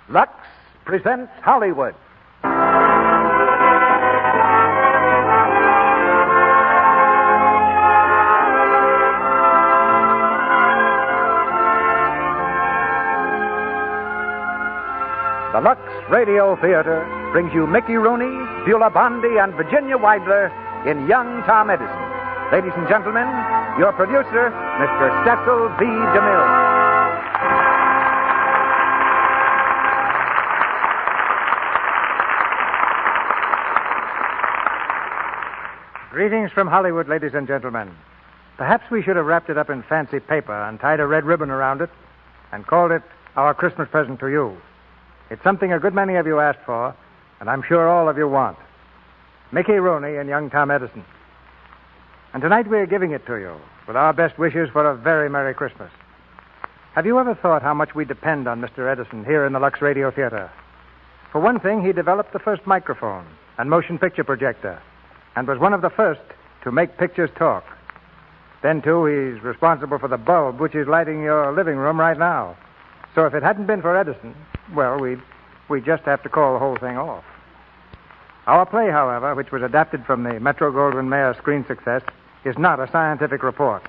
Lux presents Hollywood. The Lux Radio Theater brings you Mickey Rooney, Beulah Bondi, and Virginia Weidler in Young Tom Edison. Ladies and gentlemen, your producer, Mr. Cecil B. DeMille. Greetings from Hollywood, ladies and gentlemen. Perhaps we should have wrapped it up in fancy paper and tied a red ribbon around it and called it our Christmas present to you. It's something a good many of you asked for, and I'm sure all of you want. Mickey Rooney and young Tom Edison. And tonight we're giving it to you with our best wishes for a very Merry Christmas. Have you ever thought how much we depend on Mr. Edison here in the Lux Radio Theater? For one thing, he developed the first microphone and motion picture projector and was one of the first to make pictures talk. Then, too, he's responsible for the bulb which is lighting your living room right now. So if it hadn't been for Edison, well, we'd just have to call the whole thing off. Our play, however, which was adapted from the Metro-Goldwyn-Mayer screen success, is not a scientific report.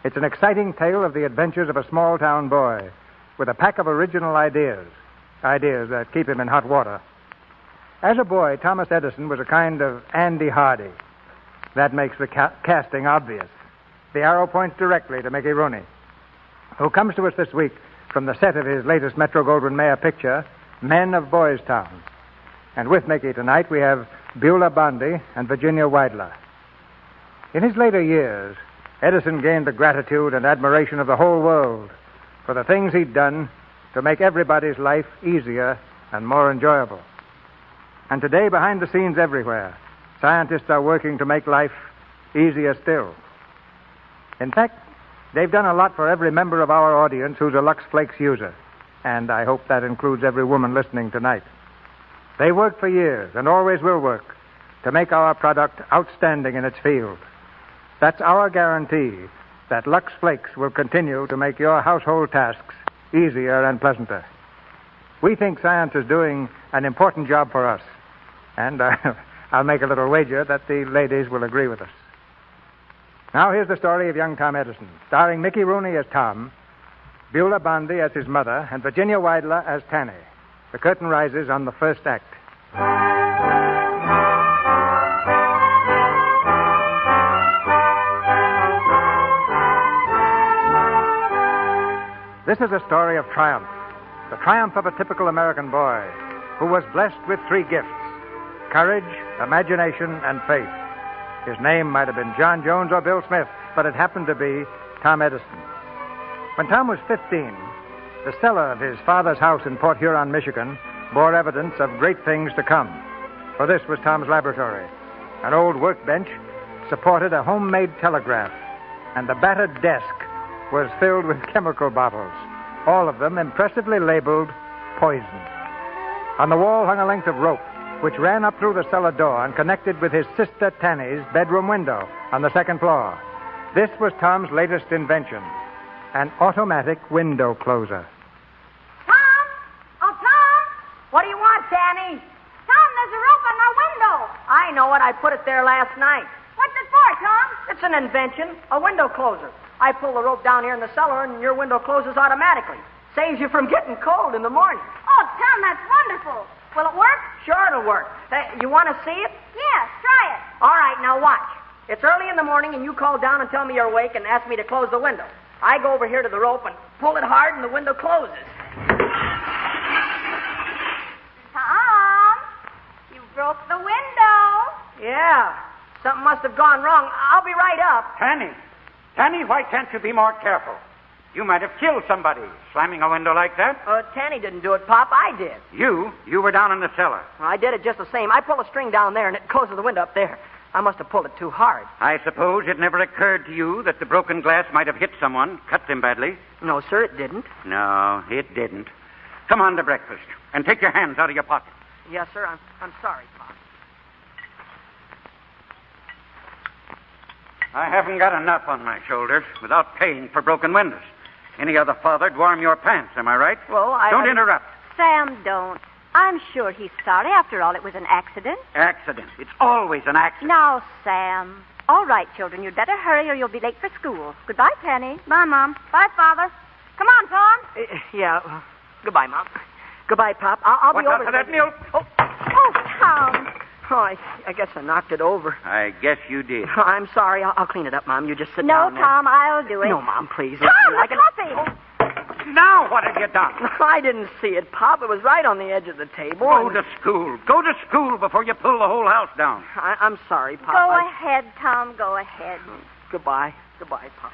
It's an exciting tale of the adventures of a small-town boy with a pack of original ideas that keep him in hot water. As a boy, Thomas Edison was a kind of Andy Hardy. That makes the casting obvious. The arrow points directly to Mickey Rooney, who comes to us this week from the set of his latest Metro-Goldwyn-Mayer picture, Men of Boys Town. And with Mickey tonight, we have Beulah Bondi and Virginia Weidler. In his later years, Edison gained the gratitude and admiration of the whole world for the things he'd done to make everybody's life easier and more enjoyable. And today, behind the scenes everywhere, scientists are working to make life easier still. In fact, they've done a lot for every member of our audience who's a Lux Flakes user. And I hope that includes every woman listening tonight. They worked for years, and always will work, to make our product outstanding in its field. That's our guarantee that Lux Flakes will continue to make your household tasks easier and pleasanter. We think science is doing an important job for us. And I'll make a little wager that the ladies will agree with us. Now here's the story of young Tom Edison, starring Mickey Rooney as Tom, Beulah Bondi as his mother, and Virginia Weidler as Tanny. The curtain rises on the first act. This is a story of triumph, the triumph of a typical American boy who was blessed with three gifts: courage, imagination, and faith. His name might have been John Jones or Bill Smith, but it happened to be Tom Edison. When Tom was 15, the cellar of his father's house in Port Huron, Michigan, bore evidence of great things to come. For this was Tom's laboratory. An old workbench supported a homemade telegraph, and the battered desk was filled with chemical bottles, all of them impressively labeled poison. On the wall hung a length of rope, which ran up through the cellar door and connected with his sister Tanny's bedroom window on the second floor. This was Tom's latest invention, an automatic window closer. Tom? Oh, Tom? What do you want, Tanny? Tom, there's a rope on my window. I know it. I put it there last night. What's it for, Tom? It's an invention, a window closer. I pull the rope down here in the cellar, and your window closes automatically. Saves you from getting cold in the morning. Oh, Tom, that's wonderful. Will it work? Sure, it'll work. Hey, you want to see it? Yeah, try it. All right, now watch. It's early in the morning, and you call down and tell me you're awake and ask me to close the window. I go over here to the rope and pull it hard, and the window closes. Tom, you broke the window. Yeah, something must have gone wrong. I'll be right up. Tanny, why can't you be more careful? You might have killed somebody slamming a window like that. Tanny didn't do it, Pop. I did. You were down in the cellar. I did it just the same. I pull a string down there, and it closes the window up there. I must have pulled it too hard. I suppose it never occurred to you that the broken glass might have hit someone, cut them badly. No, sir, it didn't. No, it didn't. Come on to breakfast, and take your hands out of your pockets. Yes, sir. I'm sorry, Pop. I haven't got enough on my shoulders without paying for broken windows. Any other father'd warm your pants, am I right? Well, Don't interrupt. Sam, don't. I'm sure he's sorry. After all, it was an accident. Accident. It's always an accident. Now, Sam. All right, children, you'd better hurry or you'll be late for school. Goodbye, Penny. Bye, Mom. Bye, Father. Come on, Tom. Yeah. Goodbye, Mom. Goodbye, Pop. I'll be over. What's up for that milk? Oh, Tom. Oh, I guess I knocked it over. I guess you did. I'm sorry. I'll clean it up, Mom. You just sit No, down there. Tom, I'll do it. No, Mom, please. Tom, I the can... coffee. Now what have you done? I didn't see it, Pop. It was right on the edge of the table. Go to school. Go to school before you pull the whole house down. I'm sorry, Pop. Go ahead, Tom. Go ahead. Goodbye. Goodbye, Pop.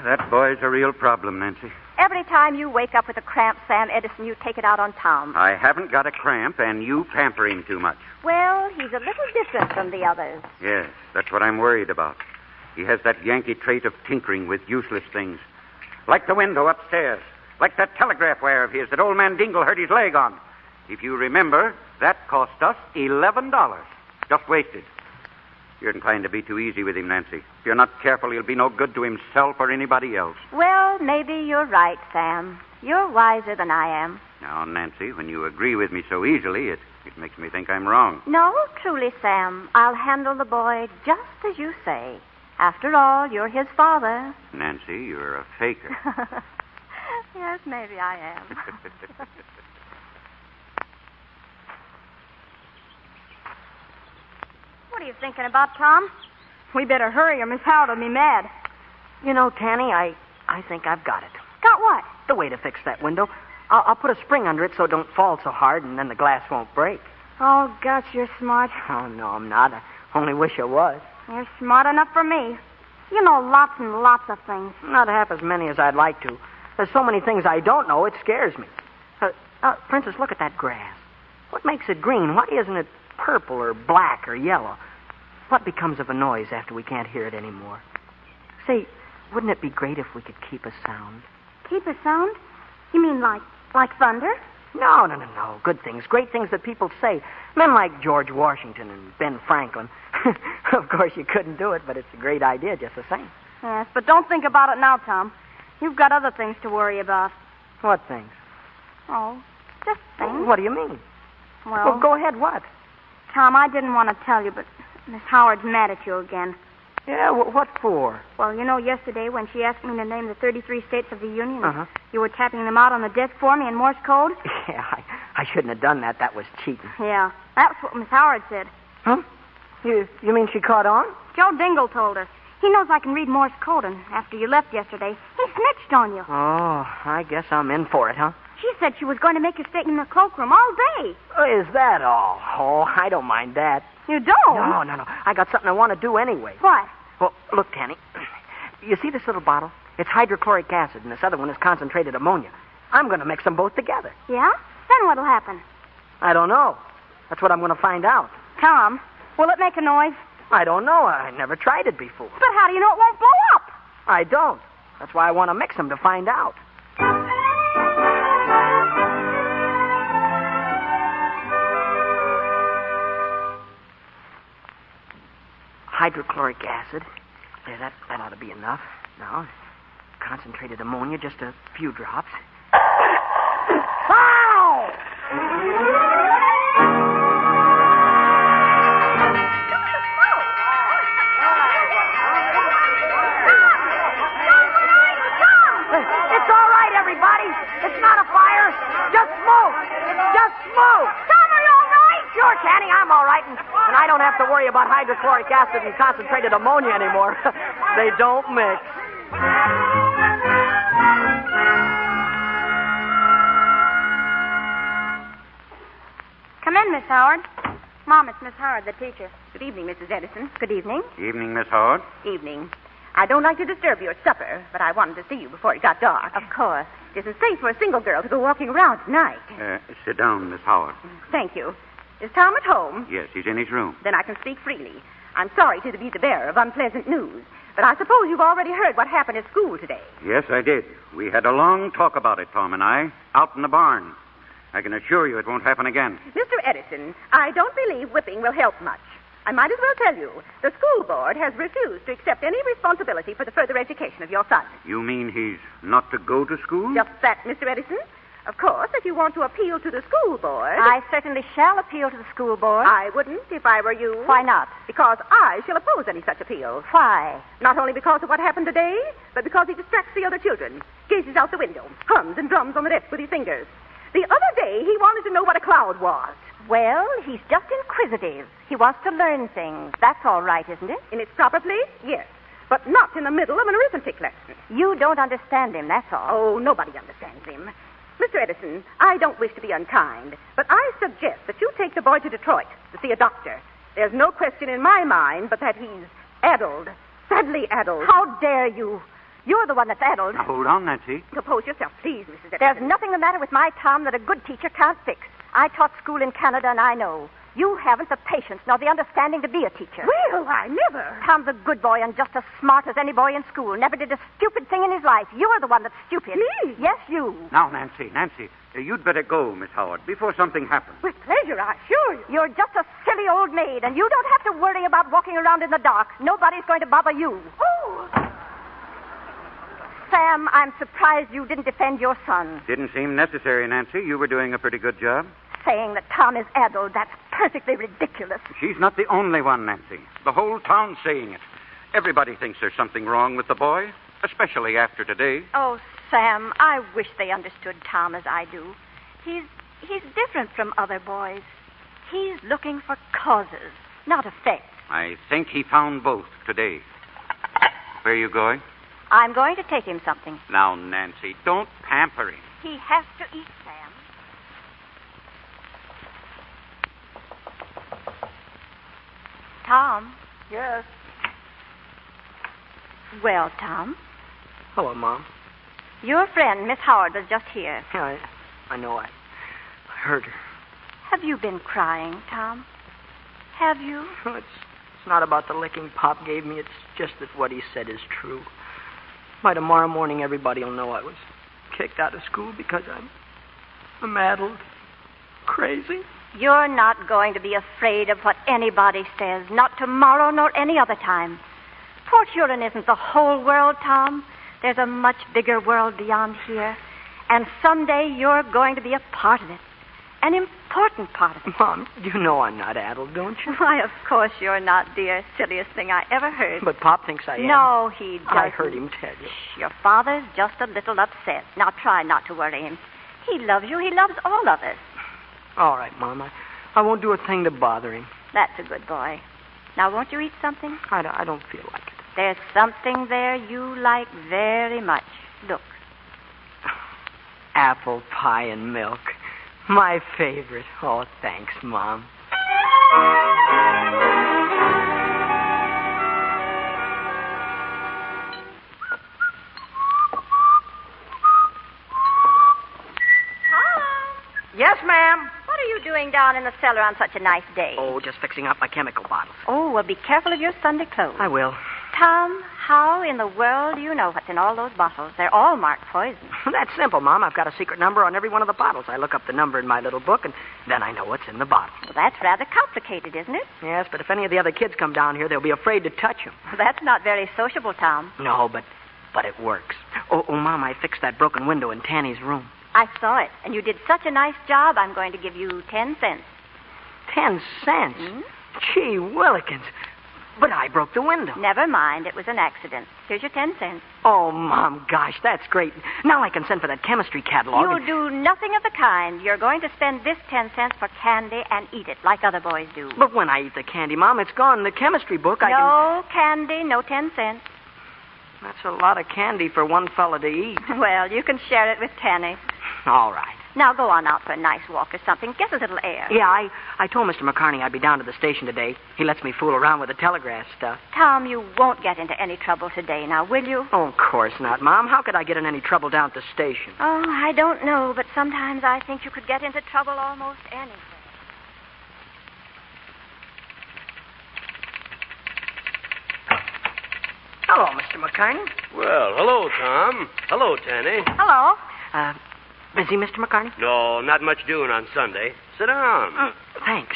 That boy's a real problem, Nancy. Every time you wake up with a cramp, Sam Edison, you take it out on Tom. I haven't got a cramp, and you pamper him too much. Well, he's a little different from the others. Yes, that's what I'm worried about. He has that Yankee trait of tinkering with useless things. Like the window upstairs. Like that telegraph wire of his that old man Dingle hurt his leg on. If you remember, that cost us $11. Just wasted. You're inclined to be too easy with him, Nancy. If you're not careful, he'll be no good to himself or anybody else. Well, maybe you're right, Sam. You're wiser than I am. Now, Nancy, when you agree with me so easily, it makes me think I'm wrong. No, truly, Sam. I'll handle the boy just as you say. After all, you're his father. Nancy, you're a faker. Yes, maybe I am. What are you thinking about, Tom? We better hurry or Miss Howard will be mad. You know, Tanny, I think I've got it. Got what? The way to fix that window. I'll put a spring under it so it don't fall so hard, and then the glass won't break. Oh, gosh, you're smart. Oh, no, I'm not. I only wish I was. You're smart enough for me. You know lots and lots of things. Not half as many as I'd like to. There's so many things I don't know, it scares me. Princess, look at that grass. What makes it green? Why isn't it purple or black or yellow? What becomes of a noise after we can't hear it anymore? Say, wouldn't it be great if we could keep a sound? Keep a sound? You mean like thunder? No. Good things, great things that people say. Men like George Washington and Ben Franklin. Of course, you couldn't do it, but it's a great idea just the same. Yes, but don't think about it now, Tom. You've got other things to worry about. What things? Oh, just things. What do you mean? Well, Go ahead, what? Tom, I didn't want to tell you, but Miss Howard's mad at you again. Yeah, what for? Well, you know, yesterday when she asked me to name the 33 states of the Union, you were tapping them out on the desk for me in Morse code? Yeah, I shouldn't have done that. That was cheating. Yeah, that's what Miss Howard said. Huh? You mean she caught on? Joe Dingle told her. He knows I can read Morse code, and after you left yesterday, he snitched on you. Oh, I guess I'm in for it, huh? She said she was going to make you stay in the cloakroom all day. Is that all? Oh, I don't mind that. You don't? No. I got something I want to do anyway. What? Well, look, Tanny. You see this little bottle? It's hydrochloric acid, and this other one is concentrated ammonia. I'm going to mix them both together. Yeah? Then what'll happen? I don't know. That's what I'm going to find out. Tom, will it make a noise? I don't know. I never tried it before. But how do you know it won't blow up? I don't. That's why I want to mix them to find out. Hydrochloric acid. There, that ought to be enough. Now, concentrated ammonia, just a few drops. Wow! It's all right, everybody. It's not a fire. Just smoke. It's just smoke. Tom, are you all right? Sure, Tanny, I'm all right, and I don't have to worry about hydrochloric acid and concentrated ammonia anymore. They don't mix. Come in, Miss Howard. Mom, it's Miss Howard, the teacher. Good evening, Mrs. Edison. Good evening. Evening, Miss Howard. Evening. I don't like to disturb your supper, but I wanted to see you before it got dark. Of course. It isn't safe for a single girl to go walking around at night. Sit down, Miss Howard. Thank you. Is Tom at home? Yes, he's in his room. Then I can speak freely. I'm sorry to be the bearer of unpleasant news, but I suppose you've already heard what happened at school today. Yes, I did. We had a long talk about it, Tom and I, out in the barn. I can assure you it won't happen again. Mr. Edison, I don't believe whipping will help much. I might as well tell you, the school board has refused to accept any responsibility for the further education of your son. You mean he's not to go to school? Just that, Mr. Edison. Of course, if you want to appeal to the school board... I certainly shall appeal to the school board. I wouldn't if I were you. Why not? Because I shall oppose any such appeal. Why? Not only because of what happened today, but because he distracts the other children, gazes out the window, hums and drums on the desk with his fingers. The other day, he wanted to know what a cloud was. Well, he's just inquisitive. He wants to learn things. That's all right, isn't it? In its proper place, yes. But not in the middle of an arithmetic lesson. You don't understand him, that's all. Oh, nobody understands him. Mr. Edison, I don't wish to be unkind, but I suggest that you take the boy to Detroit to see a doctor. There's no question in my mind but that he's addled, sadly addled. How dare you? You're the one that's addled. Now, hold on, Nancy. Compose yourself, please, Mrs. Edison. There's nothing the matter with my Tom that a good teacher can't fix. I taught school in Canada, and I know. You haven't the patience nor the understanding to be a teacher. Well, I never. Tom's a good boy and just as smart as any boy in school. Never did a stupid thing in his life. You're the one that's stupid. Me? Yes, you. Now, Nancy, you'd better go, Miss Howard, before something happens. With pleasure, I assure you. You're just a silly old maid, and you don't have to worry about walking around in the dark. Nobody's going to bother you. Oh! Sam, I'm surprised you didn't defend your son. Didn't seem necessary, Nancy. You were doing a pretty good job. Saying that Tom is addled, that's perfectly ridiculous. She's not the only one, Nancy. The whole town's saying it. Everybody thinks there's something wrong with the boy, especially after today. Oh, Sam, I wish they understood Tom as I do. He's different from other boys. He's looking for causes, not effects. I think he found both today. Where are you going? I'm going to take him something. Now, Nancy, don't pamper him. He has to eat, Sam. Tom? Yes. Well, Tom, Hello, Mom. your friend, Miss Howard, was just here. Yeah, I know. I heard her. Have you been crying, Tom? Have you? Well, it's not about the licking Pop gave me. It's just that what he said is true. By tomorrow morning, everybody will know I was kicked out of school because I'm addled, crazy. You're not going to be afraid of what anybody says, not tomorrow nor any other time. Port Huron isn't the whole world, Tom. There's a much bigger world beyond here. And someday you're going to be a part of it. An important part of it. Mom, you know I'm not addled, don't you? Why, of course you're not, dear. Silliest thing I ever heard. But Pop thinks I am. No, he doesn't. I heard him tell you. Shh, your father's just a little upset. Now try not to worry him. He loves you. He loves all of us. All right, Mom. I won't do a thing to bother him. That's a good boy. Now, won't you eat something? I don't feel like it. There's something there you like very much. Look. Apple pie and milk. My favorite. Oh, thanks, Mom. Yes, ma'am. What are you doing down in the cellar on such a nice day? Oh, just fixing up my chemical bottles. Oh, well, be careful of your Sunday clothes. I will. Tom, how in the world do you know what's in all those bottles? They're all marked poison. That's simple, Mom. I've got a secret number on every one of the bottles. I look up the number in my little book, and then I know what's in the bottle. Well, that's rather complicated, isn't it? Yes, but if any of the other kids come down here, they'll be afraid to touch them. That's not very sociable, Tom. No, but it works. Oh, Mom, I fixed that broken window in Tanny's room. I saw it, and you did such a nice job, I'm going to give you 10 cents. 10 cents? Hmm? Gee willikins. But I broke the window. Never mind, it was an accident. Here's your 10 cents. Oh, Mom, gosh, that's great. Now I can send for that chemistry catalog. You'll do nothing of the kind. You're going to spend this 10 cents for candy and eat it like other boys do. But when I eat the candy, Mom, it's gone in the chemistry book. No candy, no 10 cents. That's a lot of candy for one fella to eat. Well, you can share it with Tanny. All right. Now go on out for a nice walk or something. Get a little air. Yeah, I told Mr. McCartney I'd be down to the station today. He lets me fool around with the telegraph stuff. Tom, you won't get into any trouble today now, will you? Oh, of course not, Mom. How could I get in any trouble down at the station? Oh, I don't know, but sometimes I think you could get into trouble almost anywhere. Hello, Mr. McCartney. Well, hello, Tom. Hello, Tanny. Hello. Busy, Mr. McCartney? No, not much doing on Sunday. Sit down. Thanks.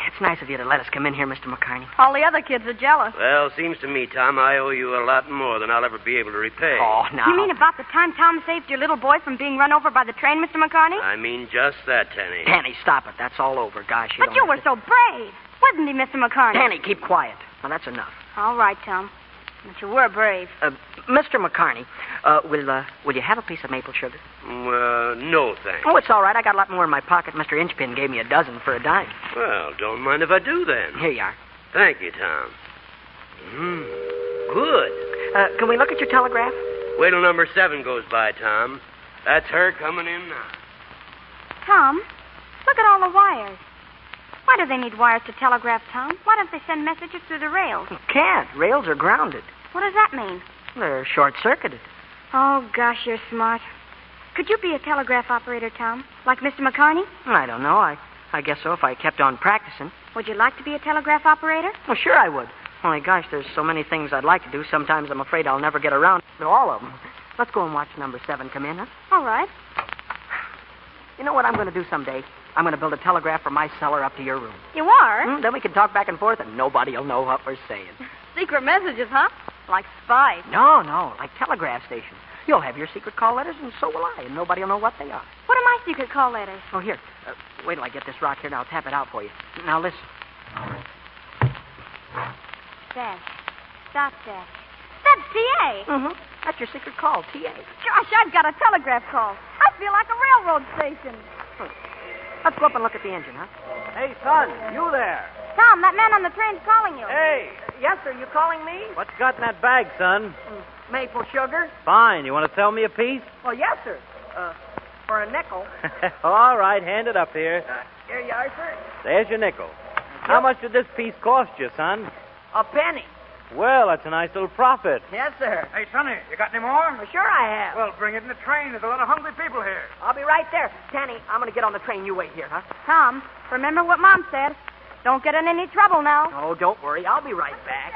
It's It's nice of you to let us come in here, Mr. McCartney. All the other kids are jealous. Well, seems to me, Tom, I owe you a lot more than I'll ever be able to repay. Oh, now. You mean about the time Tom saved your little boy from being run over by the train, Mr. McCartney? I mean just that, Tanny. Danny, stop it. That's all over. Gosh, But you were so brave. Wasn't he, Mr. McCartney? Danny, keep quiet. Now, that's enough. All right, Tom. But you were brave. Mr. McCartney, will you have a piece of maple sugar? No, thanks. Oh, it's all right. I got a lot more in my pocket. Mr. Inchpin gave me a dozen for a dime. Well, don't mind if I do then. Here you are. Thank you, Tom. Good. Can we look at your telegraph? Wait till number 7 goes by, Tom. That's her coming in now. Tom, look at all the wires. Why do they need wires to telegraph, Tom? Why don't they send messages through the rails? You can't. Rails are grounded. What does that mean? They're short-circuited. Oh, gosh, you're smart. Could you be a telegraph operator, Tom? Like Mr. McCartney? I don't know. I guess so if I kept on practicing. Would you like to be a telegraph operator? Well, sure I would. Only, gosh, there's so many things I'd like to do. Sometimes I'm afraid I'll never get around to all of them. Let's go and watch number 7 come in, huh? All right. You know what I'm going to do someday? I'm going to build a telegraph from my cellar up to your room. You are? Then we can talk back and forth, and nobody will know what we're saying. Secret messages, huh? Like spies. No, like telegraph stations. You'll have your secret call letters, and so will I, and nobody will know what they are. What are my secret call letters? Oh, here. Wait till I get this rock here, and I'll tap it out for you. Now, listen. Dash. Dot dash. That's TA. Mm-hmm. That's your secret call, TA. Gosh, I've got a telegraph call. I feel like a railroad station. Let's go up and look at the engine, huh? Hey, son, you there. Tom, that man on the train's calling you. Hey, Yes, sir. You calling me? what's got in that bag, son? Maple sugar? Fine. You want to sell me a piece? Oh, yes, sir. For a nickel. All right, hand it up here. Here you are, sir. There's your nickel. How much did this piece cost you, son? A penny. Well, that's a nice little profit. Yes, sir. Hey, Sonny, you got any more? Well, sure I have. Well, bring it in the train. There's a lot of hungry people here. I'll be right there. Tanny, I'm going to get on the train. You wait here, huh? Tom, remember what Mom said. Don't get in any trouble now. Oh, don't worry. I'll be right back.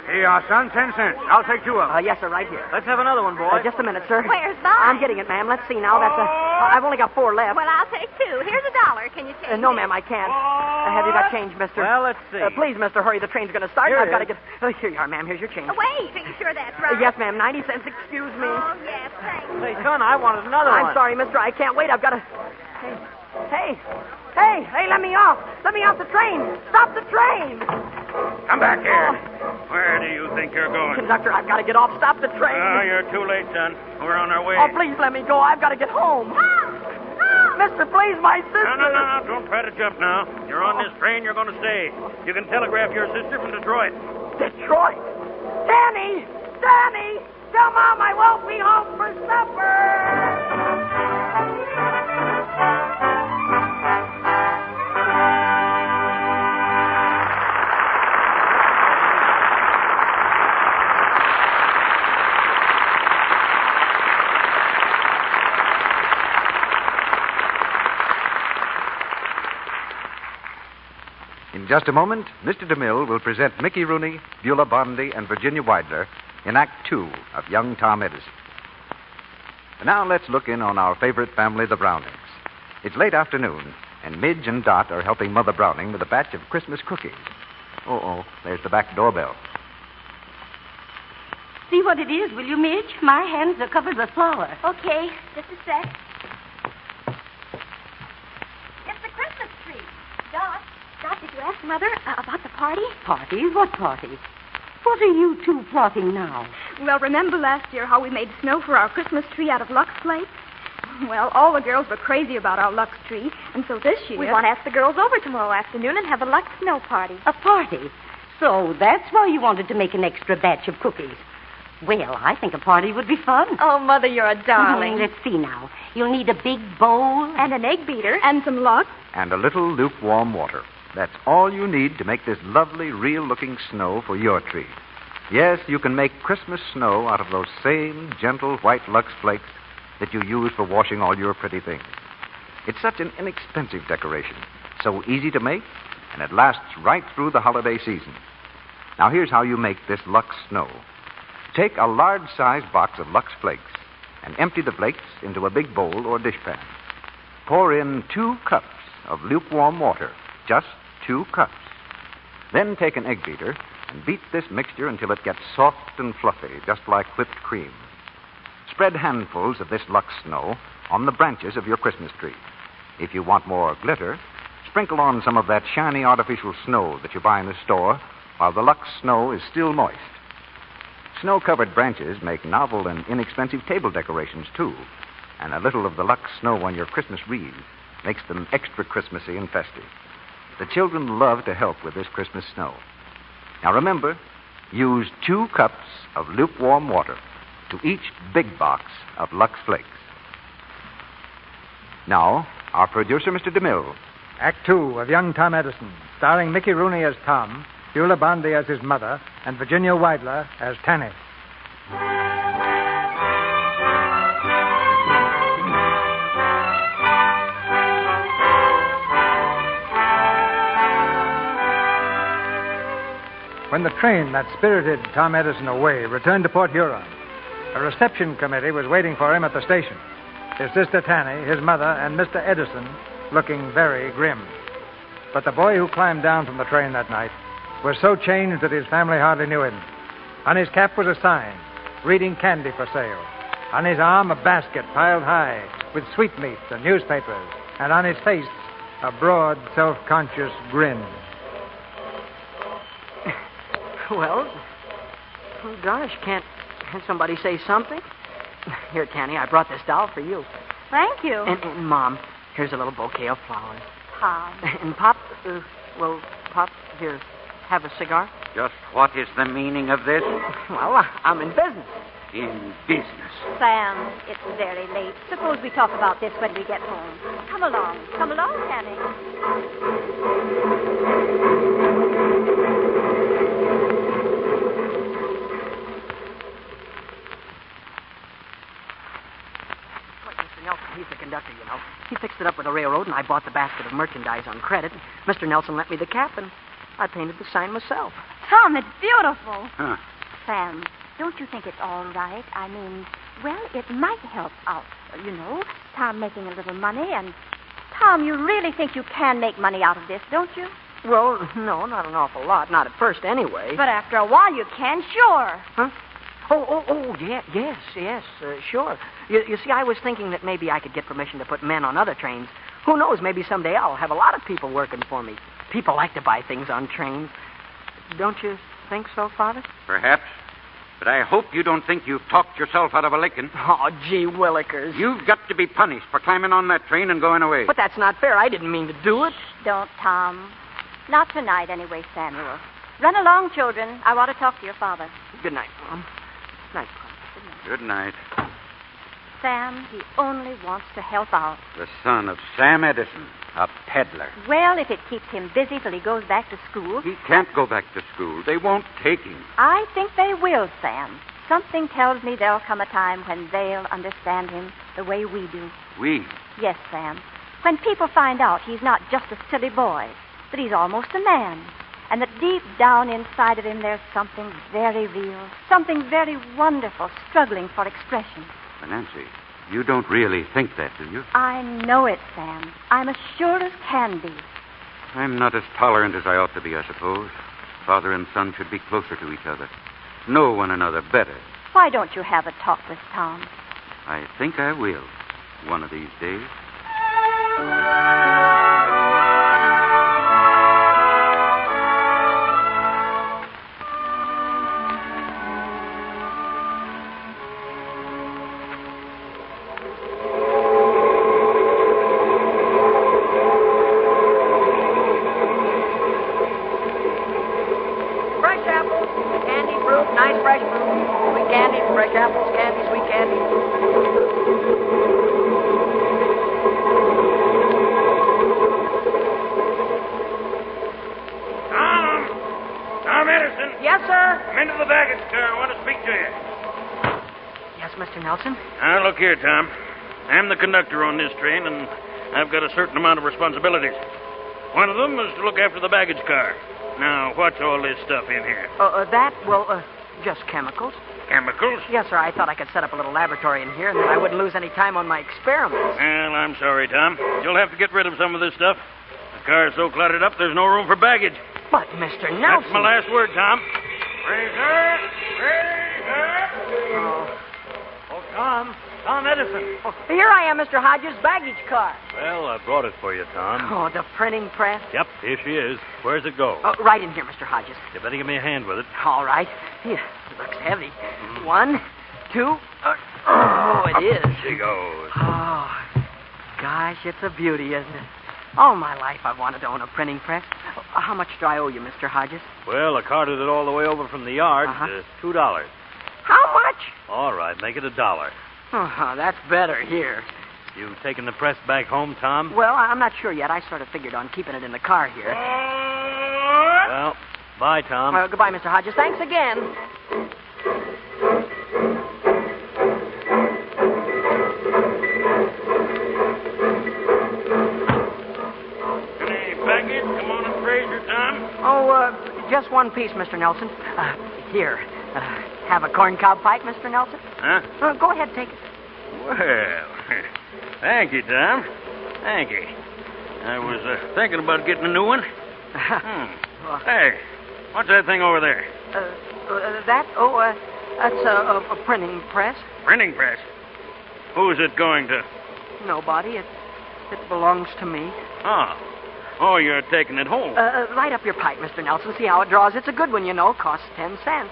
Here you are, son. 10 cents. I'll take 2 of them. Yes, sir, right here. Let's have another one, boy. Just a minute, sir. Where's mine? I'm getting it, ma'am. Let's see now. I've only got 4 left. Well, I'll take 2. Here's $1. Can you change No, it? ma'am, I can't. Have you got change, mister? Well, let's see. Please, mister, hurry. The train's going to start. Here I've it got to is. get... here you are, ma'am. Here's your change. Wait, are you sure that's right? Yes, ma'am. 90 cents. Excuse me. Oh, yes, thanks. Say, son, I wanted another one. I'm sorry, mister. I can't wait. I've got to... Hey, let me off. Let me off the train. Stop the train. Come back here. Where do you think you're going? Conductor, I've got to get off. Stop the train. Oh, you're too late, son. We're on our way. Oh, please let me go. I've got to get home. Mister, please, my sister. No. Don't try to jump now. You're on this train. You're going to stay. You can telegraph your sister from Detroit. Detroit. Danny! Tell Mom I won't be home for supper. In just a moment, Mr. DeMille will present Mickey Rooney, Beulah Bondi, and Virginia Weidler in Act 2 of Young Tom Edison. And now let's look in on our favorite family, the Brownings. It's late afternoon, and Midge and Dot are helping Mother Browning with a batch of Christmas cookies. There's the back doorbell. See what it is, will you, Midge? My hands are covered with flour. Okay, just a sec. It's the Christmas tree. Dot, did you ask Mother about the party? Party? What party? What are you two plotting now? Well, remember last year how we made snow for our Christmas tree out of Lux Flakes? Well, all the girls were crazy about our Lux tree, and so this year... We want to ask the girls over tomorrow afternoon and have a Lux snow party. A party? So that's why you wanted to make an extra batch of cookies. Well, I think a party would be fun. Oh, Mother, you're a darling. Let's see now. You'll need a big bowl. And an egg beater. And some Lux. And a little lukewarm water. That's all you need to make this lovely, real-looking snow for your tree. Yes, you can make Christmas snow out of those same gentle white Lux Flakes that you use for washing all your pretty things. It's such an inexpensive decoration, so easy to make, and it lasts right through the holiday season. Now, here's how you make this Lux snow. Take a large-sized box of Lux Flakes and empty the flakes into a big bowl or dishpan. pour in 2 cups of lukewarm water. Just 2 cups. Then take an egg beater and beat this mixture until it gets soft and fluffy, just like whipped cream. Spread handfuls of this Lux Snow on the branches of your Christmas tree. If you want more glitter, sprinkle on some of that shiny artificial snow that you buy in the store while the Lux Snow is still moist. Snow-covered branches make novel and inexpensive table decorations, too. And a little of the Lux Snow on your Christmas wreath makes them extra Christmassy and festive. The children love to help with this Christmas snow. Now remember, use 2 cups of lukewarm water to each big box of Lux Flakes. Now, our producer, Mr. DeMille. Act 2 of Young Tom Edison, starring Mickey Rooney as Tom, Beulah Bondi as his mother, and Virginia Weidler as Tanny. When the train that spirited Tom Edison away returned to Port Huron, a reception committee was waiting for him at the station. His sister Tanny, his mother, and Mr. Edison looking very grim. But the boy who climbed down from the train that night was so changed that his family hardly knew him. On his cap was a sign, reading candy for sale. On his arm, a basket piled high with sweetmeats and newspapers. And on his face, a broad, self-conscious grin. Well, oh gosh, can't somebody say something? Here, Tanny, I brought this doll for you. Thank you. And Mom, here's a little bouquet of flowers. Tom. And Pop, Pop, here, have a cigar? Just what is the meaning of this? Well, I'm in business. In business. Sam, it's very late. Suppose we talk about this when we get home. Come along, Tanny. He's the conductor, you know. He fixed it up with the railroad, and I bought the basket of merchandise on credit. Mr. Nelson lent me the cap, and I painted the sign myself. Tom, it's beautiful. Huh. Sam, don't you think it's all right? I mean, well, it might help out, you know, Tom making a little money, and Tom, you really think you can make money out of this, don't you? Well, no, not an awful lot. Not at first, anyway. But after a while, you can, sure. Huh? Yes, sure. You see, I was thinking that maybe I could get permission to put men on other trains. Who knows, maybe someday I'll have a lot of people working for me. People like to buy things on trains. Don't you think so, Father? Perhaps. But I hope you don't think you've talked yourself out of a licking. Oh, gee willikers. You've got to be punished for climbing on that train and going away. But that's not fair. I didn't mean to do it. Don't, Tom. Not tonight, anyway, Samuel. Run along, children. I want to talk to your father. Good night, Mom. Night, Pop. Good night. Sam, he only wants to help out. The son of Sam Edison, a peddler. Well, if it keeps him busy till he goes back to school. He can't go back to school. They won't take him. I think they will, Sam. Something tells me there'll come a time when they'll understand him the way we do. We? Yes, Sam. When people find out he's not just a silly boy, but he's almost a man. And that deep down inside of him there's something very real, something very wonderful, struggling for expression. Nancy, you don't really think that, do you? I know it, Sam. I'm as sure as can be. I'm not as tolerant as I ought to be, I suppose. Father and son should be closer to each other. Know one another better. Why don't you have a talk with Tom? I think I will, one of these days. Now, look here, Tom. I'm the conductor on this train, and I've got a certain amount of responsibilities. One of them is to look after the baggage car. Now, what's all this stuff in here? Just chemicals. Chemicals? Yes, sir. I thought I could set up a little laboratory in here, and then I wouldn't lose any time on my experiments. Well, I'm sorry, Tom. You'll have to get rid of some of this stuff. The car's so cluttered up, there's no room for baggage. But, Mr. Nelson... That's my last word, Tom. Razor! Oh, Tom Edison. Oh, here I am, Mr. Hodges' baggage car. Well, I brought it for you, Tom. Oh, the printing press. Yep, here she is. Where's it go? Oh, right in here, Mr. Hodges. You better give me a hand with it. All right. Here, it looks heavy. 1, 2... oh, it is. She goes. Oh, gosh, it's a beauty, isn't it? All my life I've wanted to own a printing press. How much do I owe you, Mr. Hodges? Well, I carted it all the way over from the yard. $2. How much? All right, make it $1. Oh, that's better here. You taking the press back home, Tom? Well, I'm not sure yet. I sort of figured on keeping it in the car here. Well, bye, Tom. Goodbye, Mr. Hodges. Thanks again. Any baggage? Come on and Fraser, Tom. Oh, just one piece, Mr. Nelson. Here. Have a corncob pipe, Mr. Nelson? Huh? Go ahead, take it. Well, thank you, Tom. Thank you. I was thinking about getting a new one. Hey, what's that thing over there? That? Oh, that's a printing press. Printing press? Who's it going to? Nobody. It belongs to me. Oh, you're taking it home. Light up your pipe, Mr. Nelson. See how it draws. It's a good one, you know. Costs 10 cents.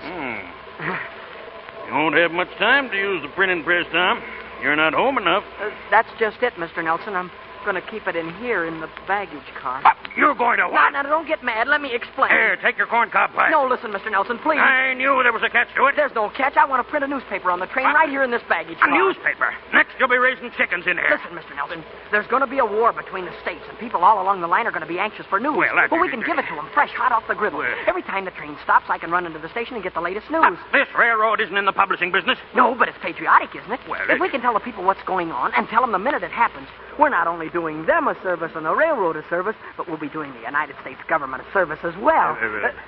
You won't have much time to use the printing press, Tom. You're not home enough. That's just it, Mr. Nelson. I'm going to keep it in here in the baggage car. You're going to what? Now, don't get mad. Let me explain. Here, take your corncob pipe. No, listen, Mr. Nelson, please. I knew there was a catch to it. There's no catch. I want to print a newspaper on the train right here in this baggage car. A newspaper? Next, you'll be raising chickens in here. Listen, Mr. Nelson, there's going to be a war between the states, and people all along the line are going to be anxious for news. Well, but we can give it to them fresh, hot off the griddle. Every time the train stops, I can run into the station and get the latest news. This railroad isn't in the publishing business. No, but it's patriotic, isn't it? Well, if we can tell the people what's going on and tell them the minute it happens, we're not only doing them a service and the railroad a service, but we'll be doing the United States government a service as well.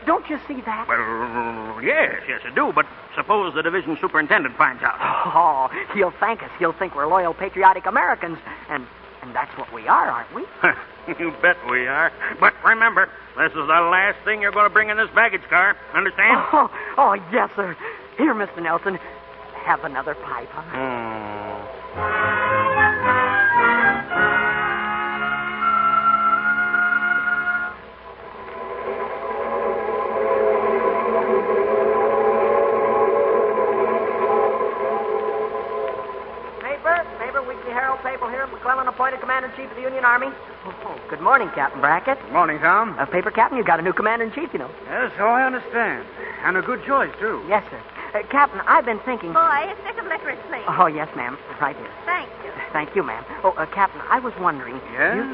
Don't you see that? Well, yes, I do. But suppose the division superintendent finds out. Oh, he'll thank us. He'll think we're loyal, patriotic Americans. And that's what we are, aren't we? You bet we are. But remember, this is the last thing you're going to bring in this baggage car. Understand? Oh, yes, sir. Here, Mr. Nelson, have another pipe, huh? Appointed Commander-in-Chief of the Union Army. Oh, good morning, Captain Brackett. Good morning, Tom. Paper Captain, you got a new Commander-in-Chief, you know. Yes, so I understand. And a good choice, too. Yes, sir. Captain, I've been thinking... Boy, a stick of licorice, please. Oh, yes, ma'am. Right here. Thank you. Thank you, ma'am. Oh, Captain, I was wondering... Yes?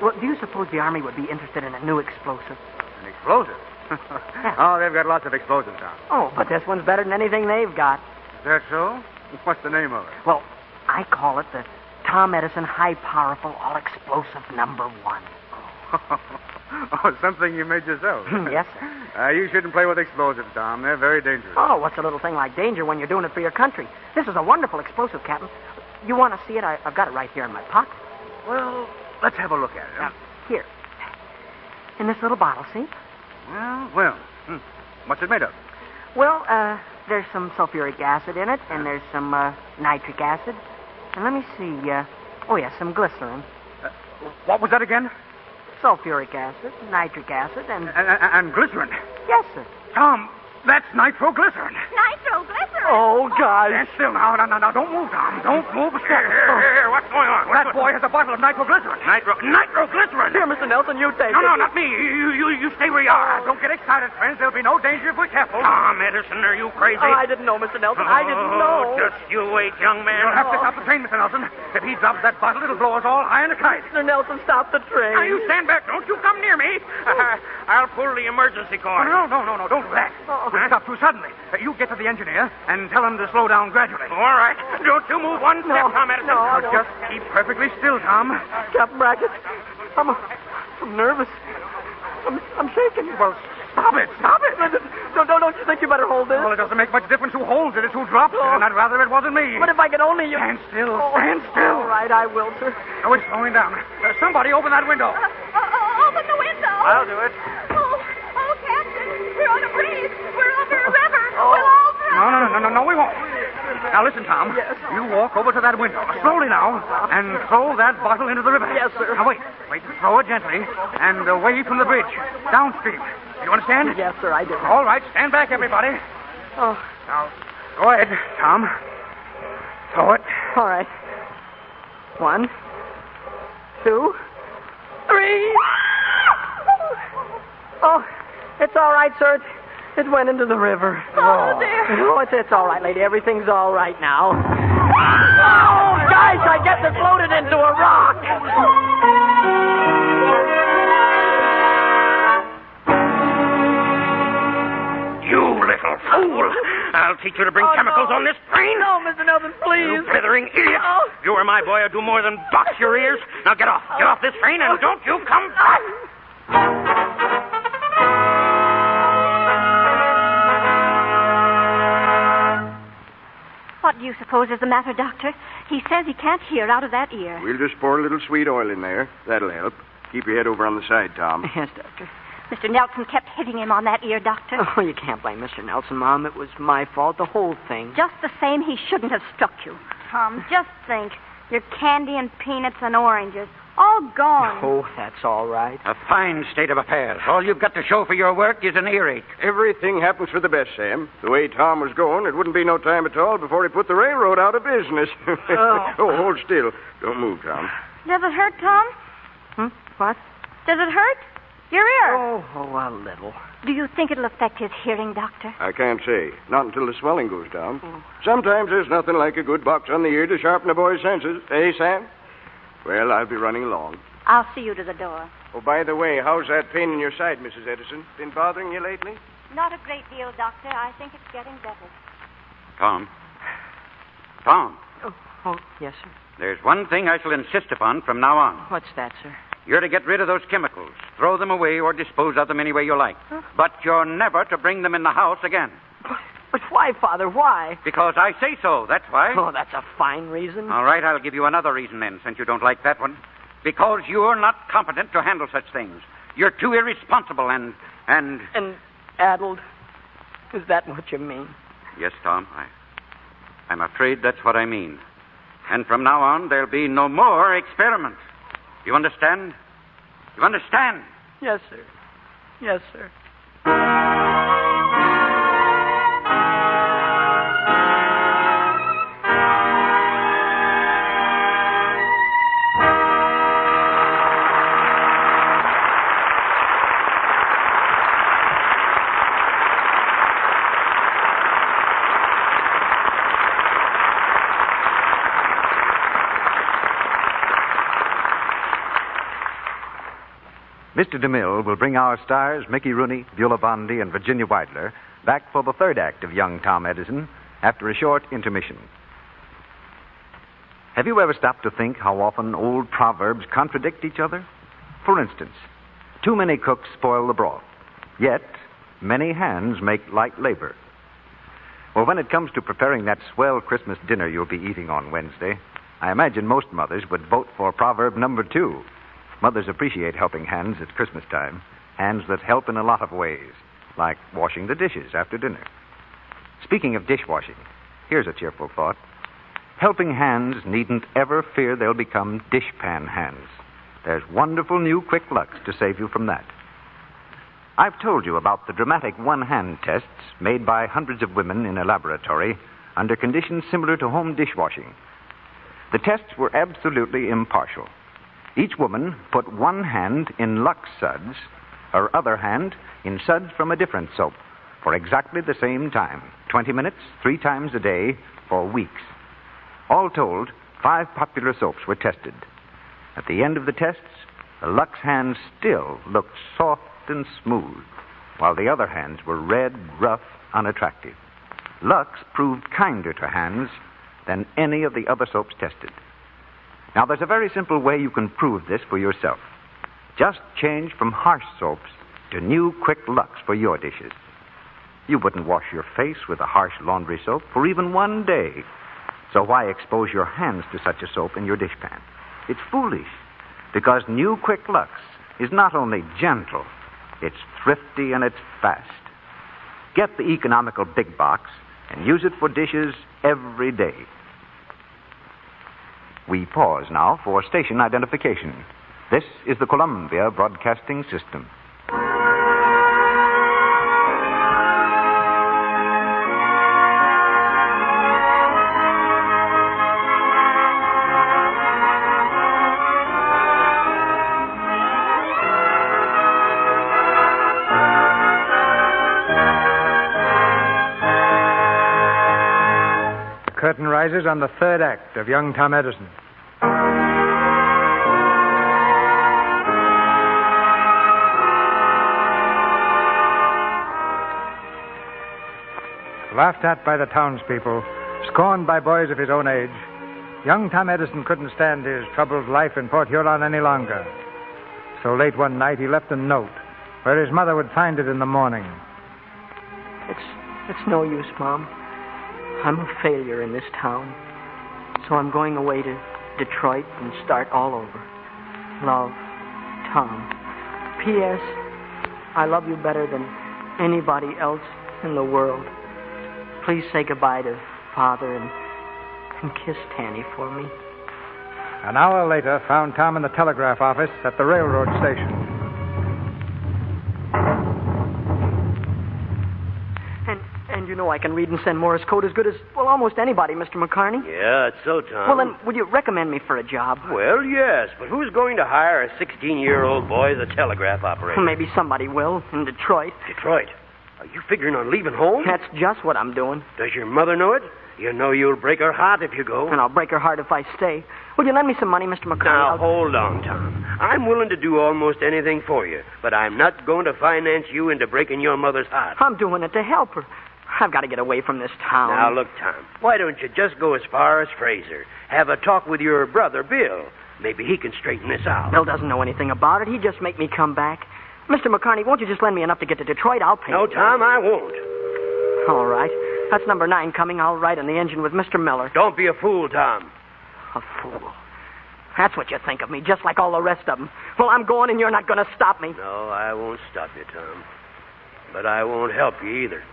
Do you suppose the Army would be interested in a new explosive? An explosive? Oh, they've got lots of explosives, Tom. Oh, but this one's better than anything they've got. Is that so? What's the name of it? Well, I call it the Tom Edison High Powerful All Explosive #1. Oh, something you made yourself. Yes, sir. You shouldn't play with explosives, Tom. They're very dangerous. Oh, what's a little thing like danger when you're doing it for your country? This is a wonderful explosive, Captain. You want to see it? I've got it right here in my pocket. Well, let's have a look at it. Here. In this little bottle, see? Well. What's it made of? Well, there's some sulfuric acid in it, and there's some nitric acid. And let me see. Some glycerin. What was that again? Sulfuric acid, nitric acid, and glycerin. Yes, sir. Tom, that's nitroglycerin. Nitroglycerin? Oh, God. Stand still now. No, don't move, Tom. Don't move. Here, what's going on? That boy has a bottle of nitroglycerin. Nitroglycerin? Here, Mr. Nelson, you take it. No, not me. You stay where you are. Don't get excited, friends. There'll be no danger if we're careful. Tom Edison, are you crazy? Oh, I didn't know, Mr. Nelson. I didn't know. Just you wait, young man. You'll have to stop the train, Mr. Nelson. If he drops that bottle, it'll blow us all high in a kite. Mr. Nelson, stop the train. Now, you stand back. Don't you come near me. I'll pull the emergency cord. No, don't do that. We'll stop too suddenly. You get to the engineer and tell him to slow down gradually. All right. Don't you move one step, Tom Edison. No, I won't. Just keep perfectly still, Tom. Captain Brackett, I'm nervous. I'm shaking. Well, Stop it! Stop it! Don't you think you better hold this? Well, it doesn't make much difference who holds it. It's who drops it, and I'd rather it wasn't me. But if I could only... Stand still. Stand still. All right, I will, sir. Oh, it's slowing down. Somebody open that window. Open the window. I'll do it. Oh, Captain, we're on a breeze. We're over a river. We'll all drown. No, we won't. Now, listen, Tom. Yes. You walk over to that window, slowly now, and throw that bottle into the river. Yes, sir. Now, wait. Throw it gently, and away from the bridge, downstream. You understand? Yes, sir, I do. All right, stand back, everybody. Oh. Now, go ahead, Tom. Throw it. All right. 1, 2, 3. Oh, it's all right, sir. It went into the river. Oh, dear. Oh, it's all right, lady. Everything's all right now. Oh, gosh, I guess it floated into a rock. You little fool. I'll teach you to bring chemicals on this train. No, Mr. Nelson, please. You blithering idiot. Oh. You or my boy will do more than box your ears. Now get off. Get off this train, and don't you come back. What do you suppose is the matter, Doctor? He says he can't hear out of that ear. We'll just pour a little sweet oil in there. That'll help. Keep your head over on the side, Tom. Yes, Doctor. Mr. Nelson kept hitting him on that ear, Doctor. Oh, you can't blame Mr. Nelson, Mom. It was my fault, the whole thing. Just the same, he shouldn't have struck you. Tom, just think. Your candy and peanuts and oranges, all gone. Oh, that's all right. A fine state of affairs. All you've got to show for your work is an earache. Everything happens for the best, Sam. The way Tom was going, it wouldn't be no time at all before he put the railroad out of business. Oh, hold still. Don't move, Tom. Does it hurt, Tom? What? Does it hurt? Your ear. Oh, a little. Do you think it'll affect his hearing, Doctor? I can't say. Not until the swelling goes down. Sometimes there's nothing like a good box on the ear to sharpen a boy's senses. Eh, Sam? Well, I'll be running along. I'll see you to the door. Oh, by the way, how's that pain in your side, Mrs. Edison? Been bothering you lately? Not a great deal, Doctor. I think it's getting better. Tom, Oh, yes, sir. there's one thing I shall insist upon from now on. What's that, sir? You're to get rid of those chemicals. Throw them away or dispose of them any way you like. But you're never to bring them in the house again. But why, Father? Why? Because I say so, that's why. Oh, that's a fine reason. All right, I'll give you another reason then, since you don't like that one. Because you're not competent to handle such things. You're too irresponsible and... And addled? Is that what you mean? Yes, Tom, I'm afraid that's what I mean. And from now on, there'll be no more experiments. You understand? You understand? Yes, sir. Yes, sir. Mr. DeMille will bring our stars, Mickey Rooney, Beulah Bondi, and Virginia Weidler, back for the third act of Young Tom Edison after a short intermission. Have you ever stopped to think how often old proverbs contradict each other? For instance, too many cooks spoil the broth, yet many hands make light labor. Well, when it comes to preparing that swell Christmas dinner you'll be eating on Wednesday, I imagine most mothers would vote for proverb number 2. Mothers appreciate helping hands at Christmas time, hands that help in a lot of ways, like washing the dishes after dinner. Speaking of dishwashing, here's a cheerful thought. Helping hands needn't ever fear they'll become dishpan hands. There's wonderful new Quick Lux to save you from that. I've told you about the dramatic one-hand tests made by hundreds of women in a laboratory under conditions similar to home dishwashing. The tests were absolutely impartial. Each woman put one hand in Lux suds, her other hand in suds from a different soap, for exactly the same time, 20 minutes, 3 times a day, for weeks. All told, 5 popular soaps were tested. At the end of the tests, the Lux hands still looked soft and smooth, while the other hands were red, rough, unattractive. Lux proved kinder to hands than any of the other soaps tested. Now, there's a very simple way you can prove this for yourself. Just change from harsh soaps to new Quick Lux for your dishes. You wouldn't wash your face with a harsh laundry soap for even one day. So why expose your hands to such a soap in your dishpan? It's foolish, because new Quick Lux is not only gentle, it's thrifty and it's fast. Get the economical big box and use it for dishes every day. We pause now for station identification. This is the Columbia Broadcasting System. Curtain rises on the third act of Young Tom Edison. Laughed at by the townspeople, scorned by boys of his own age, young Tom Edison couldn't stand his troubled life in Port Huron any longer. So late one night, he left a note where his mother would find it in the morning. It's no use, Mom. I'm a failure in this town. So I'm going away to Detroit and start all over. Love, Tom. P.S. I love you better than anybody else in the world. Please say goodbye to Father and kiss Tanny for me. An hour later found Tom in the telegraph office at the railroad station. And you know I can read and send Morse code as good as, well, almost anybody, Mr. McCarney. Yeah, it's so, Tom. Well, then, would you recommend me for a job? Well, yes, but who's going to hire a 16-year-old boy as a telegraph operator? Maybe somebody will, in Detroit. Detroit? Are you figuring on leaving home? That's just what I'm doing. Does your mother know it? You know you'll break her heart if you go. And I'll break her heart if I stay. Will you lend me some money, Mr. McCarthy? Now, hold on, Tom. I'm willing to do almost anything for you, but I'm not going to finance you into breaking your mother's heart. I'm doing it to help her. I've got to get away from this town. Now, look, Tom, why don't you just go as far as Fraser? Have a talk with your brother, Bill. Maybe he can straighten this out. Bill doesn't know anything about it. He'd just make me come back. Mr. McCartney, won't you just lend me enough to get to Detroit? I'll pay. No, Tom, I won't. All right. That's number 9 coming. I'll ride in the engine with Mr. Miller. Don't be a fool, Tom. A fool. That's what you think of me, just like all the rest of them. Well, I'm going, and you're not going to stop me. No, I won't stop you, Tom. But I won't help you either.